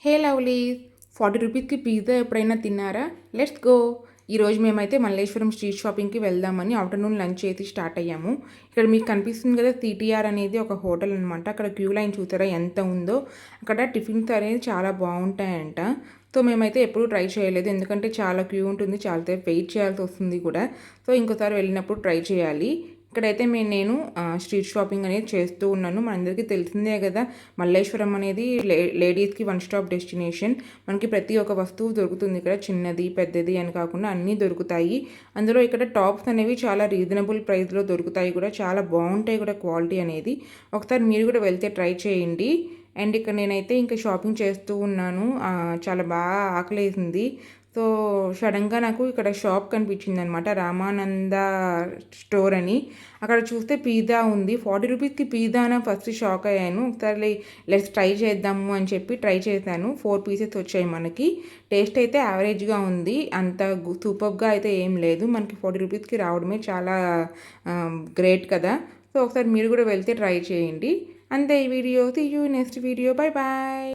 హే lovelies, 40 రూపీస్‌కి pizza ఎప్పుడైనా తిన్నారా? Let's go. ఈరోజు మేమైతే మల్లేశ్వరం స్ట్రీట్ షాపింగ్‌కి వెళ్దామని ఆఫ్టర్‌నూన్ లంచ్ చేసి స్టార్ట్ అయ్యాము. ఇక్కడ మీకు కనిపిస్తుంది కదా, సిటీఆర్ అనేది ఒక హోటల్ అనమాట. అక్కడ క్యూ లైన్ చూసారా ఎంత ఉందో. అక్కడ టిఫిన్స్ అనేది చాలా బాగుంటాయంట. సో మేమైతే ఎప్పుడూ ట్రై చేయలేదు, ఎందుకంటే చాలా క్యూ ఉంటుంది, చాలాసేపు వెయిట్ చేయాల్సి వస్తుంది కూడా. సో ఇంకోసారి వెళ్ళినప్పుడు ట్రై చేయాలి. ఇక్కడైతే నేను స్ట్రీట్ షాపింగ్ అనేది చేస్తూ ఉన్నాను. మనందరికీ తెలిసిందే కదా, మల్లేశ్వరం అనేది లేడీస్కి వన్ స్టాప్ డెస్టినేషన్. మనకి ప్రతి ఒక్క వస్తువు దొరుకుతుంది ఇక్కడ, చిన్నది పెద్దది అని కాకుండా అన్నీ దొరుకుతాయి. అందులో ఇక్కడ టాప్స్ అనేవి చాలా రీజనబుల్ ప్రైస్లో దొరుకుతాయి కూడా, చాలా బాగుంటాయి కూడా క్వాలిటీ అనేది. ఒకసారి మీరు కూడా వెళ్తే ట్రై చేయండి. అండ్ ఇక్కడ నేనైతే ఇంకా షాపింగ్ చేస్తూ ఉన్నాను. చాలా బాగా ఆకలేసింది. సో సడన్గా నాకు ఇక్కడ షాప్ కనిపించింది అనమాట, రామానంద స్టోర్ అని. అక్కడ చూస్తే పిజ్జా ఉంది. 40 రూపీస్కి పిజ్జా అని ఫస్ట్ షాక్ అయ్యాను. ఒకసారి లెట్స్ ట్రై చేద్దాము అని చెప్పి ట్రై చేశాను. 4 పీసెస్ వచ్చాయి మనకి. టేస్ట్ అయితే యావరేజ్గా ఉంది, అంత సూపర్గా అయితే ఏం లేదు. మనకి 40 రూపీస్కి రావడమే చాలా గ్రేట్ కదా. సో ఒకసారి మీరు కూడా వెళ్తే ట్రై చేయండి. అంతే ఈ వీడియో. See you next video. Bye bye.